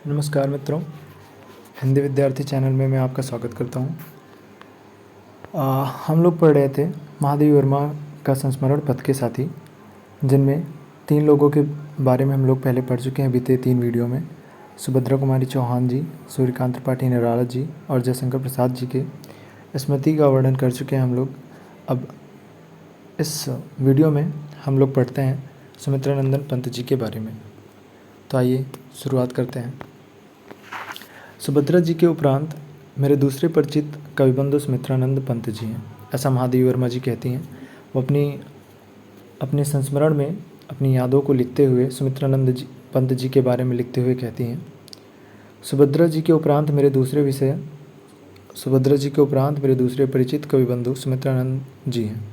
नमस्कार मित्रों, हिंदी विद्यार्थी चैनल में मैं आपका स्वागत करता हूँ। हम लोग पढ़ रहे थे महादेवी वर्मा का संस्मरण पथ के साथी, जिनमें 3 लोगों के बारे में हम लोग पहले पढ़ चुके हैं बीते 3 वीडियो में। सुभद्रा कुमारी चौहान जी, सूर्यकांत त्रिपाठी निराला जी और जयशंकर प्रसाद जी के स्मृति का वर्णन कर चुके हैं हम लोग। अब इस वीडियो में हम लोग पढ़ते हैं सुमित्रानंदन पंत जी के बारे में। तो आइए शुरुआत करते हैं। सुभद्रा जी के उपरांत मेरे दूसरे परिचित कविबंधु सुमित्रानंद पंत जी हैं, ऐसा महादेवी वर्मा जी कहती हैं। वो अपने संस्मरण में अपनी यादों को लिखते हुए सुमित्रानंद जी पंत जी के बारे में लिखते हुए कहती हैं, सुभद्रा जी के उपरांत मेरे दूसरे परिचित कविबंधु सुमित्रानंद जी हैं,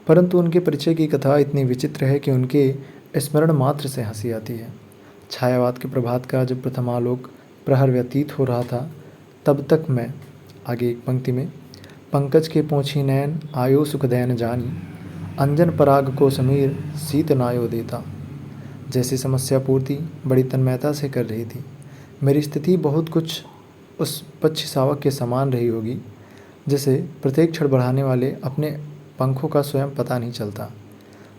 परंतु उनके परिचय की कथा इतनी विचित्र है कि उनके स्मरण मात्र से हंसी आती है। छायावाद के प्रभात का जब प्रथमालोक प्रहर व्यतीत हो रहा था, तब तक मैं, आगे एक पंक्ति में, पंकज के पोंछी नैन आयो सुखदैन जानी, अंजन पराग को समीर सीत नायो देता, जैसी समस्या पूर्ति बड़ी तन्मयता से कर रही थी। मेरी स्थिति बहुत कुछ उस पक्षी शावक के समान रही होगी, जिसे प्रत्येक क्षण बढ़ाने वाले अपने पंखों का स्वयं पता नहीं चलता।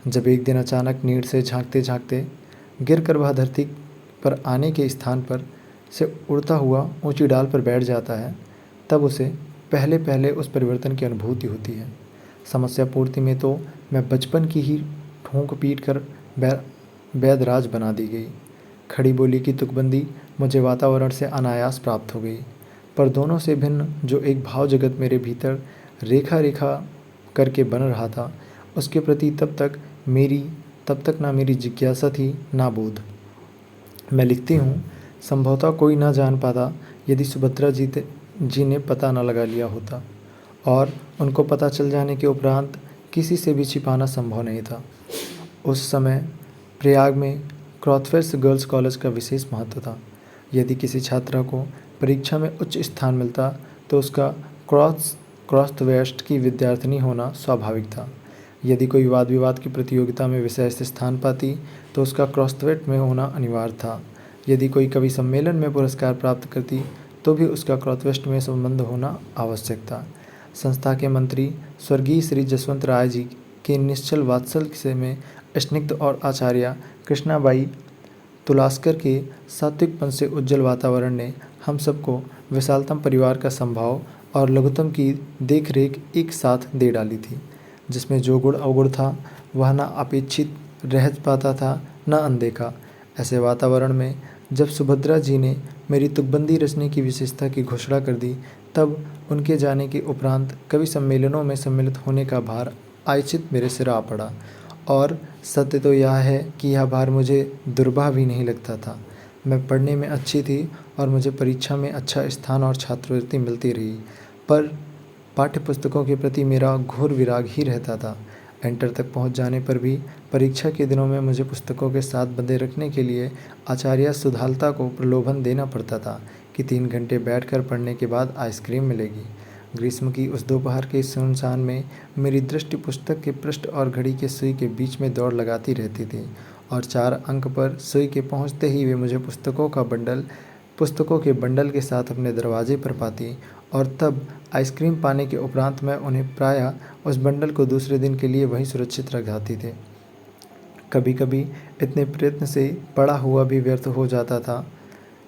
जब एक दिन अचानक नीड़ से झांकते झांकते गिर कर वह धरती पर आने के स्थान पर से उड़ता हुआ ऊंची डाल पर बैठ जाता है, तब उसे पहले पहले उस परिवर्तन की अनुभूति होती है। समस्या पूर्ति में तो मैं बचपन की ही ठोंक पीट कर वैदराज बना दी गई। खड़ी बोली की तुकबंदी मुझे वातावरण से अनायास प्राप्त हो गई, पर दोनों से भिन्न जो एक भाव जगत मेरे भीतर रेखा रेखा करके बन रहा था, उसके प्रति तब तक ना मेरी जिज्ञासा थी ना बोध। मैं लिखती हूँ, संभवतः कोई ना जान पाता यदि सुभद्रा जी ने पता न लगा लिया होता, और उनको पता चल जाने के उपरांत किसी से भी छिपाना संभव नहीं था। उस समय प्रयाग में क्रॉथवेस्ट गर्ल्स कॉलेज का विशेष महत्व था। यदि किसी छात्रा को परीक्षा में उच्च स्थान मिलता तो उसका क्रॉथवेस्ट की विद्यार्थिनी होना स्वाभाविक था। यदि कोई वाद विवाद की प्रतियोगिता में विशेष स्थान पाती तो उसका क्रॉथवेस्ट में होना अनिवार्य था। यदि कोई कवि सम्मेलन में पुरस्कार प्राप्त करती तो भी उसका क्रॉथवेस्ट में संबंध होना आवश्यक था। संस्था के मंत्री स्वर्गीय श्री जसवंत राय जी के निश्चल वात्सल्य से में स्निग्ध और आचार्य कृष्णाबाई तुलास्कर के सात्विकपन से उज्जवल वातावरण ने हम सबको विशालतम परिवार का संभाव और लघुतम की देखरेख एक साथ दे डाली थी, जिसमें जो गुण अवगुण था वह न अपेक्षित रह पाता था न अनदेखा। ऐसे वातावरण में जब सुभद्रा जी ने मेरी तुकबंदी रचने की विशेषता की घोषणा कर दी, तब उनके जाने के उपरांत कवि सम्मेलनों में सम्मिलित होने का भार आयचित मेरे सिर आ पड़ा। और सत्य तो यह है कि यह भार मुझे दुर्बाह भी नहीं लगता था। मैं पढ़ने में अच्छी थी और मुझे परीक्षा में अच्छा स्थान और छात्रवृत्ति मिलती रही, पर पाठ्य पुस्तकों के प्रति मेरा घोर विराग ही रहता था। इंटर तक पहुंच जाने पर भी परीक्षा के दिनों में मुझे पुस्तकों के साथ बंधे रखने के लिए आचार्य सुधालता को प्रलोभन देना पड़ता था कि 3 घंटे बैठकर पढ़ने के बाद आइसक्रीम मिलेगी। ग्रीष्म की उस दोपहर के सुनसान में मेरी दृष्टि पुस्तक के पृष्ठ और घड़ी के सुई के बीच में दौड़ लगाती रहती थी, और 4 अंक पर सुई के पहुँचते ही वे मुझे पुस्तकों के बंडल के साथ अपने दरवाजे पर पाती, और तब आइसक्रीम पाने के उपरांत मैं उन्हें प्रायः उस बंडल को दूसरे दिन के लिए वहीं सुरक्षित रख जाती थी। कभी कभी इतने प्रयत्न से पढ़ा हुआ भी व्यर्थ हो जाता था,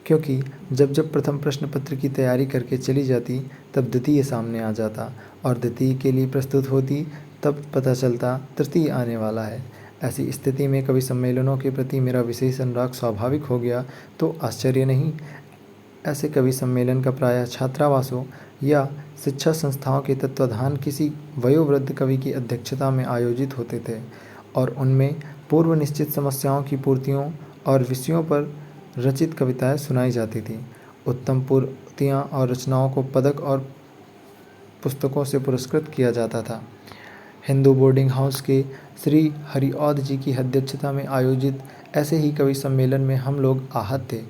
क्योंकि जब प्रथम प्रश्न पत्र की तैयारी करके चली जाती तब द्वितीय सामने आ जाता, और द्वितीय के लिए प्रस्तुत होती तब पता चलता तृतीय आने वाला है। ऐसी स्थिति में कवि सम्मेलनों के प्रति मेरा विशेष अनुराग स्वाभाविक हो गया तो आश्चर्य नहीं। ऐसे कवि सम्मेलन का प्रायः छात्रावासों या शिक्षा संस्थाओं के तत्वाधान किसी वयोवृद्ध कवि की अध्यक्षता में आयोजित होते थे, और उनमें पूर्व निश्चित समस्याओं की पूर्तियों और विषयों पर रचित कविताएं सुनाई जाती थीं। उत्तम पूर्तियाँ और रचनाओं को पदक और पुस्तकों से पुरस्कृत किया जाता था। हिंदू बोर्डिंग हाउस के श्री हरिऔध जी की अध्यक्षता में आयोजित ऐसे ही कवि सम्मेलन में हम लोग आहत थे।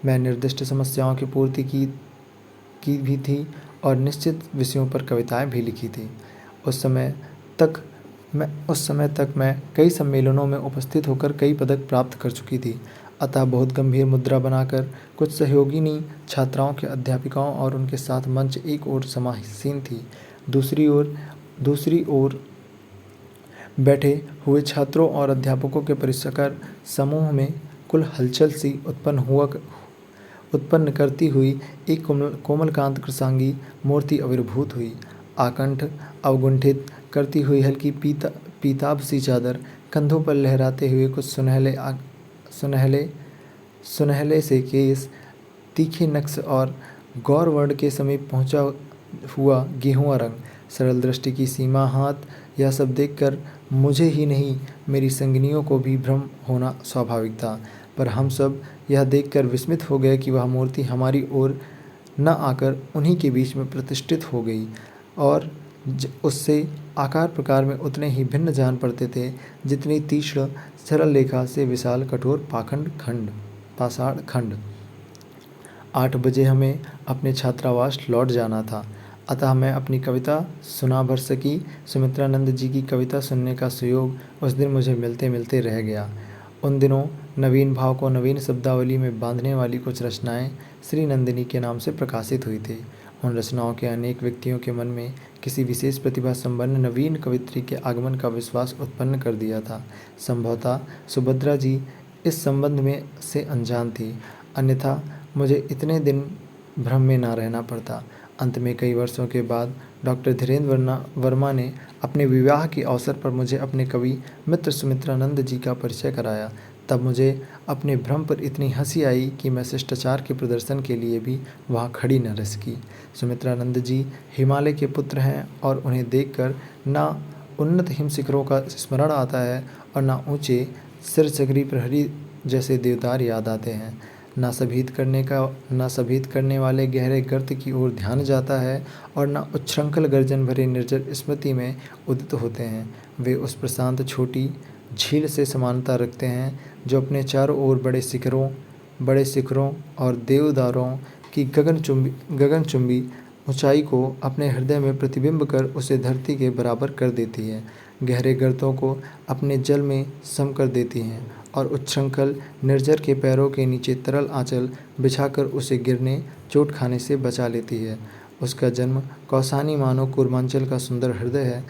मैं निर्दिष्ट समस्याओं की पूर्ति की भी थी और निश्चित विषयों पर कविताएं भी लिखी थी। उस समय तक मैं कई सम्मेलनों में उपस्थित होकर कई पदक प्राप्त कर चुकी थी। अतः बहुत गंभीर मुद्रा बनाकर कुछ सहयोगिनी छात्राओं के अध्यापिकाओं और उनके साथ मंच एक ओर समासीन थी, दूसरी ओर बैठे हुए छात्रों और अध्यापकों के परिष्कर समूह में कुल हलचल सी उत्पन्न करती हुई एक कोमलकांत कृशांगी मूर्ति आविर्भूत हुई। आकंठ अवगुंठित करती हुई हल्की पीताभ सी चादर कंधों पर लहराते हुए कुछ सुनहले से केस, तीखे नक्श और गौर वर्ण के समीप पहुंचा हुआ गेहुआ रंग, सरल दृष्टि की सीमा, हाथ, यह सब देखकर मुझे ही नहीं मेरी संगिनियों को भी भ्रम होना स्वाभाविक था। पर हम सब यह देखकर विस्मित हो गए कि वह मूर्ति हमारी ओर न आकर उन्हीं के बीच में प्रतिष्ठित हो गई और उससे आकार प्रकार में उतने ही भिन्न जान पड़ते थे जितनी तीक्ष्ण सरल रेखा से विशाल कठोर पाषाण खंड। 8 बजे हमें अपने छात्रावास लौट जाना था, अतः मैं अपनी कविता सुना भर सकी। सुमित्रानंद जी की कविता सुनने का सुयोग उस दिन मुझे मिलते मिलते रह गया। उन दिनों नवीन भाव को नवीन शब्दावली में बांधने वाली कुछ रचनाएं श्री नंदिनी के नाम से प्रकाशित हुई थी। उन रचनाओं के अनेक व्यक्तियों के मन में किसी विशेष प्रतिभा संपन्न नवीन कवित्री के आगमन का विश्वास उत्पन्न कर दिया था। संभवतः सुभद्रा जी इस संबंध में से अनजान थी, अन्यथा मुझे इतने दिन भ्रम में ना रहना पड़ता। अंत में कई वर्षों के बाद डॉक्टर धीरेन्द्र वर्मा ने अपने विवाह के अवसर पर मुझे अपने कवि मित्र सुमित्रानंद जी का परिचय कराया। तब मुझे अपने भ्रम पर इतनी हंसी आई कि मैं शिष्टाचार के प्रदर्शन के लिए भी वहाँ खड़ी न रह सकी। सुमित्रानंद जी हिमालय के पुत्र हैं और उन्हें देखकर ना उन्नत हिम शिखरों का स्मरण आता है और ना ऊंचे सिरचगरी प्रहरी जैसे देवदार याद आते हैं। ना सभीत करने वाले गहरे गर्त की ओर ध्यान जाता है और ना उच्छृंखल गर्जन भरे निर्जर स्मृति में उदित होते हैं। वे उस प्रशांत छोटी झील से समानता रखते हैं जो अपने चारों ओर बड़े शिखरों और देवदारों की गगनचुंबी ऊंचाई को अपने हृदय में प्रतिबिंब कर उसे धरती के बराबर कर देती है, गहरे गर्तों को अपने जल में सम कर देती हैं और उच्छृंखल निर्जर के पैरों के नीचे तरल आंचल बिछाकर उसे गिरने चोट खाने से बचा लेती है। उसका जन्म कौसानी मानो कूर्मांचल का सुंदर हृदय है,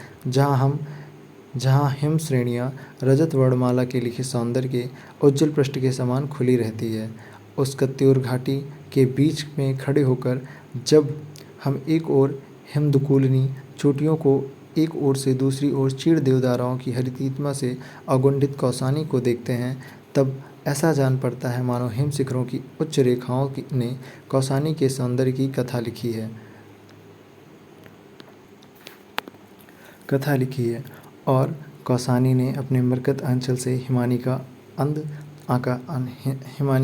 जहाँ हिम श्रेणियाँ रजत वर्णमाला के लिखे सौंदर्य के उज्ज्वल पृष्ठ के समान खुली रहती है। उस कत्यूर घाटी के बीच में खड़े होकर जब हम एक ओर हिमदुकूलनी चोटियों को एक ओर से दूसरी ओर चीड़ देवदारों की हरितिमा से अगुंठित कौसानी को देखते हैं, तब ऐसा जान पड़ता है मानो हिम शिखरों की उच्च रेखाओं ने कौसानी के सौंदर्य की कथा लिखी है और कौसानी ने अपने मरकत अंचल से हिमानी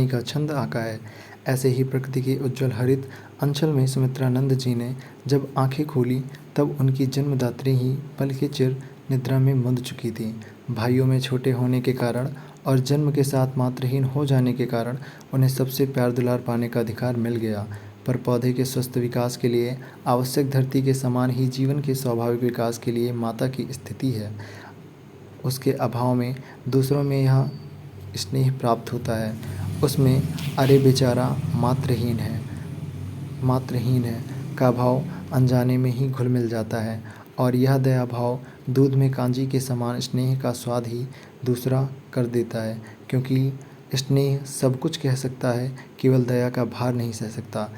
का छंद आंका है। ऐसे ही प्रकृति के उज्ज्वल हरित अंचल में सुमित्रानंद जी ने जब आंखें खोली तब उनकी जन्मदात्री ही पल के चिर निद्रा में मुंद चुकी थी। भाइयों में छोटे होने के कारण और जन्म के साथ मातृहीन हो जाने के कारण उन्हें सबसे प्यार दुलार पाने का अधिकार मिल गया, पर पौधे के स्वस्थ विकास के लिए आवश्यक धरती के समान ही जीवन के स्वाभाविक विकास के लिए माता की स्थिति है। उसके अभाव में दूसरों में यह स्नेह प्राप्त होता है। उसमें अरे बेचारा मातृहीन है का भाव अनजाने में ही घुल मिल जाता है और यह दया भाव दूध में कांजी के समान स्नेह का स्वाद ही दूसरा कर देता है, क्योंकि स्नेह सब कुछ कह सकता है, केवल दया का भार नहीं सह सकता।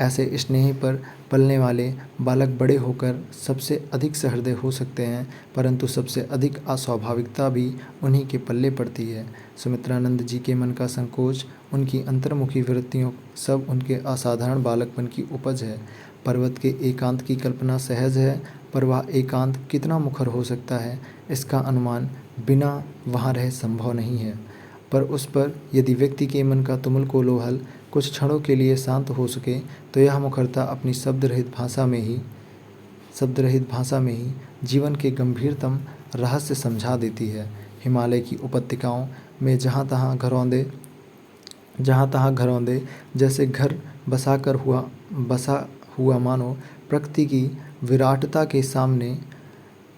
ऐसे स्नेह पर पलने वाले बालक बड़े होकर सबसे अधिक सहृदय हो सकते हैं, परंतु सबसे अधिक अस्वाभाविकता भी उन्हीं के पल्ले पड़ती है। सुमित्रानंद जी के मन का संकोच, उनकी अंतर्मुखी वृत्तियों सब उनके असाधारण बालकपन की उपज है। पर्वत के एकांत की कल्पना सहज है, पर वह एकांत कितना मुखर हो सकता है इसका अनुमान बिना वहाँ रहे संभव नहीं है। पर उस पर यदि व्यक्ति के मन का तुमुल कोलाहल कुछ क्षणों के लिए शांत हो सके तो यह मुखरता अपनी शब्द रहित भाषा में ही जीवन के गंभीरतम रहस्य समझा देती है। हिमालय की उपत्यकाओं में जहाँ तहाँ घरौंदे जैसे घर बसा हुआ मानो प्रकृति की विराटता के सामने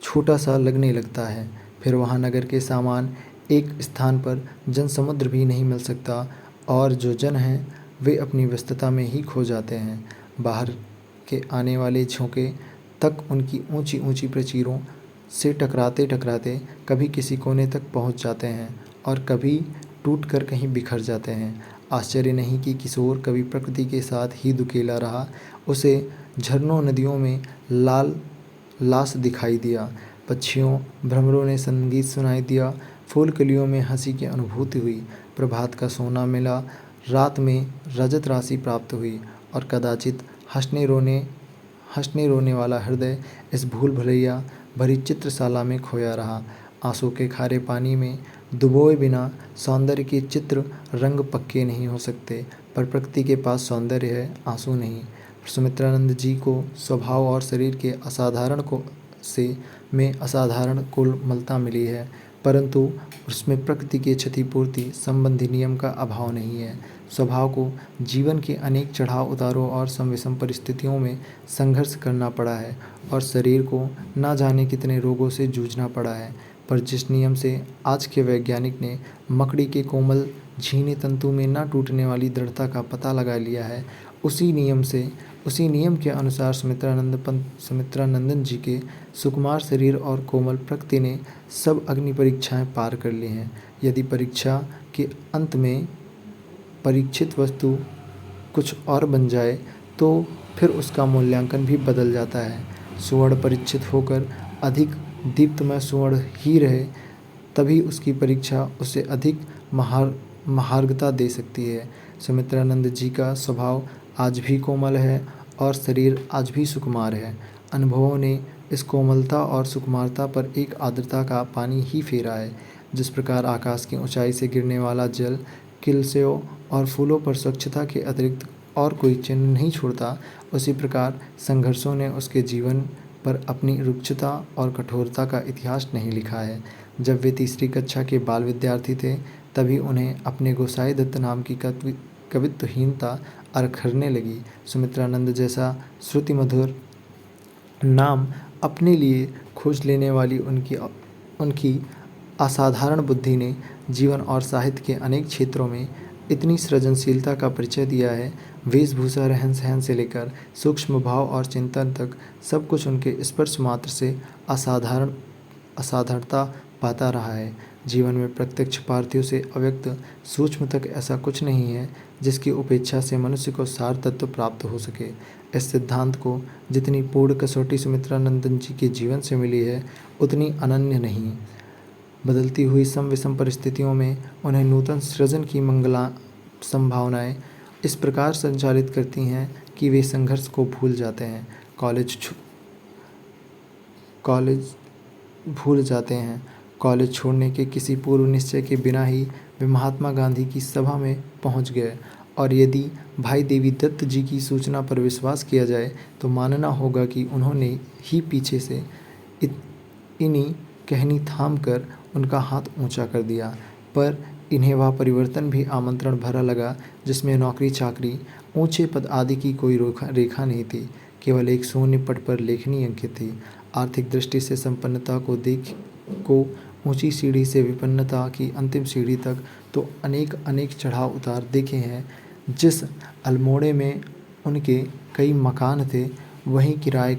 छोटा सा लगने लगता है। फिर वहाँ नगर के समान एक स्थान पर जनसमुद्र भी नहीं मिल सकता और जो जन हैं वे अपनी व्यस्तता में ही खो जाते हैं। बाहर के आने वाले झोंके तक उनकी ऊंची ऊंची प्राचीरों से टकराते टकराते कभी किसी कोने तक पहुंच जाते हैं और कभी टूट कर कहीं बिखर जाते हैं। आश्चर्य नहीं कि किशोर कभी प्रकृति के साथ ही दुकेला रहा। उसे झरनों नदियों में लाल लाश दिखाई दिया, पक्षियों भ्रमरों ने संगीत सुनाई दिया, फूल कलियों में हंसी की अनुभूति हुई, प्रभात का सोना मिला, रात में रजत राशि प्राप्त हुई और कदाचित हंसने रोने वाला हृदय इस भूल भुलैया भरी चित्रशाला में खोया रहा। आंसू के खारे पानी में डुबोए बिना सौंदर्य के चित्र रंग पक्के नहीं हो सकते, पर प्रकृति के पास सौंदर्य है, आंसू नहीं। सुमित्रानंद जी को स्वभाव और शरीर के असाधारण में असाधारण कोमलता मिली है, परंतु उसमें प्रकृति के क्षतिपूर्ति संबंधी नियम का अभाव नहीं है। स्वभाव को जीवन के अनेक चढ़ाव उतारों और सम-विषम परिस्थितियों में संघर्ष करना पड़ा है और शरीर को ना जाने कितने रोगों से जूझना पड़ा है, पर जिस नियम से आज के वैज्ञानिक ने मकड़ी के कोमल झीने तंतु में न टूटने वाली दृढ़ता का पता लगा लिया है, उसी नियम के अनुसार सुमित्रानंदन जी के सुकुमार शरीर और कोमल प्रकृति ने सब अग्नि परीक्षाएं पार कर ली हैं। यदि परीक्षा के अंत में परीक्षित वस्तु कुछ और बन जाए तो फिर उसका मूल्यांकन भी बदल जाता है। सुवर्ण परीक्षित होकर अधिक दीप्तमय सुवर्ण ही रहे तभी उसकी परीक्षा उसे अधिक महार्घता दे सकती है। सुमित्रानंद जी का स्वभाव आज भी कोमल है और शरीर आज भी सुकुमार है। अनुभवों ने इस कोमलता और सुकुमारता पर एक आर्द्रता का पानी ही फेरा है। जिस प्रकार आकाश की ऊंचाई से गिरने वाला जल किलसेओं और फूलों पर स्वच्छता के अतिरिक्त और कोई चिन्ह नहीं छोड़ता, उसी प्रकार संघर्षों ने उसके जीवन पर अपनी रुक्षता और कठोरता का इतिहास नहीं लिखा है। जब वे तीसरी कक्षा के बाल विद्यार्थी थे तभी उन्हें अपने गोसाई दत्त नाम की कवित्वहीनता अरखरने लगी। सुमित्रानंद जैसा श्रुति मधुर नाम अपने लिए खोज लेने वाली उनकी असाधारण बुद्धि ने जीवन और साहित्य के अनेक क्षेत्रों में इतनी सृजनशीलता का परिचय दिया है। वेशभूषा, रहन सहन से लेकर सूक्ष्म भाव और चिंतन तक सब कुछ उनके स्पर्श मात्र से असाधारणता पाता रहा है। जीवन में प्रत्यक्ष पार्थिव से अव्यक्त सूक्ष्म तक ऐसा कुछ नहीं है जिसकी उपेक्षा से मनुष्य को सार तत्व प्राप्त हो सके। इस सिद्धांत को जितनी पूर्ण कसौटी सुमित्रानंदन जी के जीवन से मिली है उतनी अनन्य नहीं। बदलती हुई सम विषम परिस्थितियों में उन्हें नूतन सृजन की मंगला संभावनाएं इस प्रकार संचालित करती हैं कि वे संघर्ष को भूल जाते हैं, कॉलेज छोड़ने के किसी पूर्व निश्चय के बिना ही वे महात्मा गांधी की सभा में पहुंच गए और यदि भाई देवी दत्त जी की सूचना पर विश्वास किया जाए तो मानना होगा कि उन्होंने ही पीछे से इन्हीं कहनी थाम कर उनका हाथ ऊंचा कर दिया। पर इन्हें वह परिवर्तन भी आमंत्रण भरा लगा जिसमें नौकरी चाकरी, ऊंचे पद आदि की कोई रेखा नहीं थी, केवल एक शून्य पट पर लेखनी अंकित थी। आर्थिक दृष्टि से संपन्नता को ऊंची सीढ़ी से विपन्नता की अंतिम सीढ़ी तक तो अनेक चढ़ाव उतार देखे हैं। जिस अल्मोड़े में उनके कई मकान थे वहीं किराए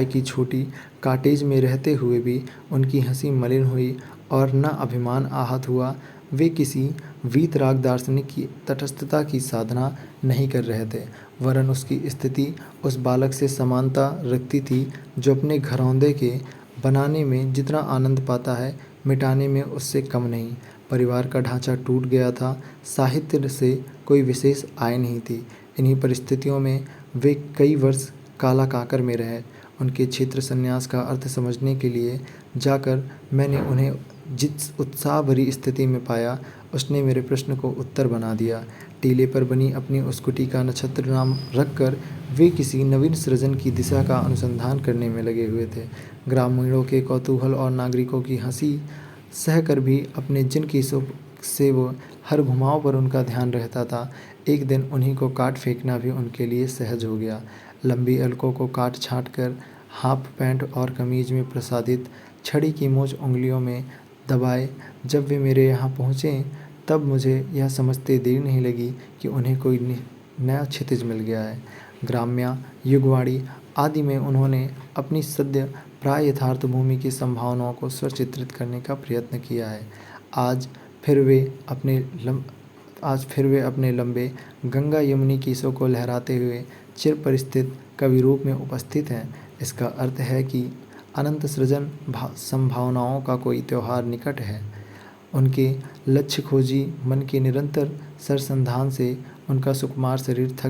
की छोटी कॉटेज में रहते हुए भी उनकी हंसी मलिन हुई और न अभिमान आहत हुआ। वे किसी वीतराग दार्शनिक की तटस्थता की साधना नहीं कर रहे थे, वरन उसकी स्थिति उस बालक से समानता रखती थी जो अपने घरौंदे के बनाने में जितना आनंद पाता है मिटाने में उससे कम नहीं। परिवार का ढांचा टूट गया था, साहित्य से कोई विशेष आय नहीं थी। इन्हीं परिस्थितियों में वे कई वर्ष काला काकर में रहे। उनके क्षेत्र संन्यास का अर्थ समझने के लिए जाकर मैंने उन्हें जिस उत्साह भरी स्थिति में पाया उसने मेरे प्रश्न को उत्तर बना दिया। टीले पर बनी अपनी उस कुटी का नक्षत्र नाम रखकर वे किसी नवीन सृजन की दिशा का अनुसंधान करने में लगे हुए थे। ग्रामीणों के कौतूहल और नागरिकों की हंसी सहकर भी अपने जिन केसों से वो हर घुमाव पर उनका ध्यान रहता था, एक दिन उन्हीं को काट फेंकना भी उनके लिए सहज हो गया। लंबी अलकों को काट छाँट कर हाफ पैंट और कमीज में प्रसादित छड़ी की मोच उंगलियों में दबाए जब वे मेरे यहाँ पहुँचे तब मुझे यह समझते देर नहीं लगी कि उन्हें कोई नया क्षितिज मिल गया है। ग्राम्या, युगवाणी आदि में उन्होंने अपनी सद्य प्राय यथार्थ भूमि की संभावनाओं को स्वचित्रित करने का प्रयत्न किया है। आज फिर वे अपने लंबे गंगा यमुनी कीसों को लहराते हुए चिर परिस्थित कवि रूप में उपस्थित हैं। इसका अर्थ है कि अनंत सृजन संभावनाओं का कोई त्योहार निकट है। उनके लक्ष्य खोजी मन के निरंतर सरसंधान से उनका सुकुमार शरीर थक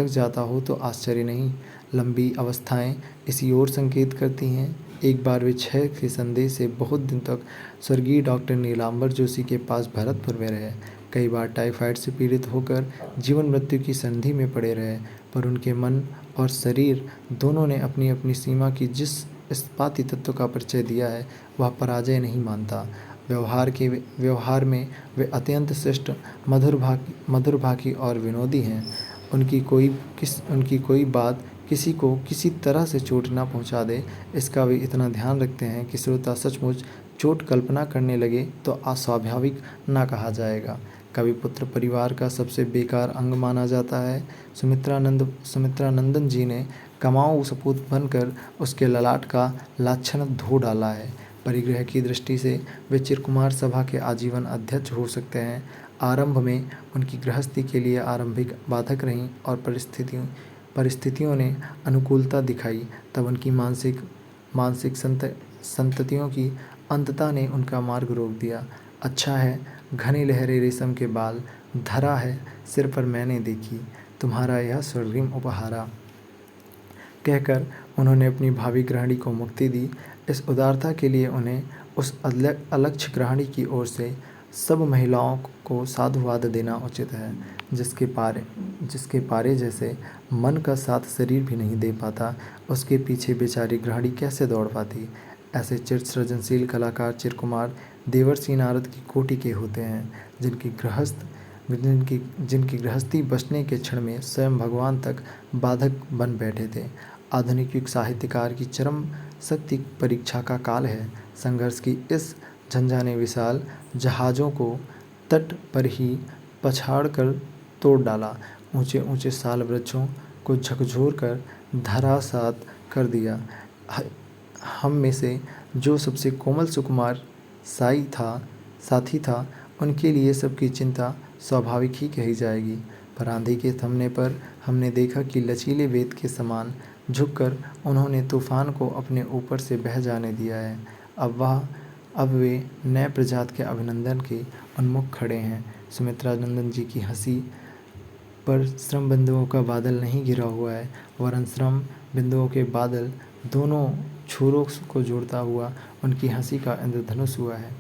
जाता हो तो आश्चर्य नहीं। लंबी अवस्थाएं इसी ओर संकेत करती हैं। एक बार वे 6 के संदेह से बहुत दिन तक स्वर्गीय डॉक्टर नीलांबर जोशी के पास भरतपुर में रहे। कई बार टाइफाइड से पीड़ित होकर जीवन मृत्यु की संधि में पड़े रहे, पर उनके मन और शरीर दोनों ने अपनी अपनी सीमा की जिस इस्पाती तत्व का परिचय दिया है वह पराजय नहीं मानता। व्यवहार में वे अत्यंत शिष्ट, मधुरभाषी और विनोदी हैं। उनकी कोई बात किसी को किसी तरह से चोट न पहुंचा दे, इसका वे इतना ध्यान रखते हैं कि श्रोता सचमुच चोट कल्पना करने लगे तो अस्वाभाविक न कहा जाएगा। कविपुत्र परिवार का सबसे बेकार अंग माना जाता है। सुमित्रानंदन जी ने कमाऊ सपूत बनकर उसके ललाट का लाछन धो डाला है। परिग्रह की दृष्टि से वे चिरकुमार सभा के आजीवन अध्यक्ष हो सकते हैं। आरंभ में उनकी गृहस्थी के लिए आरंभिक बाधक रहीं और परिस्थितियों ने अनुकूलता दिखाई, तब उनकी मानसिक संततियों की अंतता ने उनका मार्ग रोक दिया। अच्छा है घने लहरे रेशम के बाल, धरा है सिर पर मैंने देखी, तुम्हारा यह स्वर्णिम उपहारा कहकर उन्होंने अपनी भावी गृहिणी को मुक्ति दी। इस उदारता के लिए उन्हें उस अलक्ष्य गृहिणी की ओर से सब महिलाओं को साधुवाद देना उचित है, जिसके पारे जैसे मन का साथ शरीर भी नहीं दे पाता, उसके पीछे बेचारी गृहिणी कैसे दौड़ पाती। ऐसे चिर सृजनशील कलाकार चिरकुमार देवर्षि नारद की कोटि के होते हैं, जिनकी गृहस्थी बचने के क्षण में स्वयं भगवान तक बाधक बन बैठे थे। आधुनिक युग साहित्यकार की चरम शक्ति परीक्षा का काल है। संघर्ष की इस झंझा ने विशाल जहाज़ों को तट पर ही पछाड़ कर तोड़ डाला, ऊंचे ऊंचे साल वृक्षों को झकझोर कर धराशात कर दिया। हम में से जो सबसे कोमल सुकुमार साथी था, उनके लिए सबकी चिंता स्वाभाविक ही कही जाएगी। पर आंधी के थमने पर हमने देखा कि लचीले वेद के समान झुककर उन्होंने तूफान को अपने ऊपर से बह जाने दिया है। अब वे नए प्रजात के अभिनंदन के उन्मुख खड़े हैं। सुमित्रानंदन जी की हंसी पर श्रम बिंदुओं का बादल नहीं गिरा हुआ है, वरन श्रम बिंदुओं के बादल दोनों छोरों को जोड़ता हुआ उनकी हंसी का इंद्रधनुष हुआ है।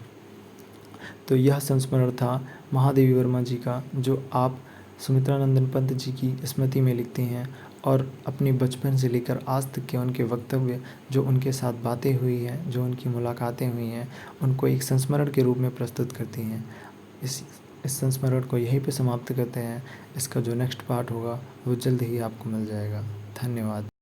तो यह संस्मरण था महादेवी वर्मा जी का, जो आप सुमित्रानंदन पंत जी की स्मृति में लिखते हैं और अपने बचपन से लेकर आज तक के उनके वक्तव्य, जो उनके साथ बातें हुई हैं, जो उनकी मुलाकातें हुई हैं, उनको एक संस्मरण के रूप में प्रस्तुत करती हैं। इस संस्मरण को यहीं पे समाप्त करते हैं। इसका जो नेक्स्ट पार्ट होगा वो जल्द ही आपको मिल जाएगा। धन्यवाद।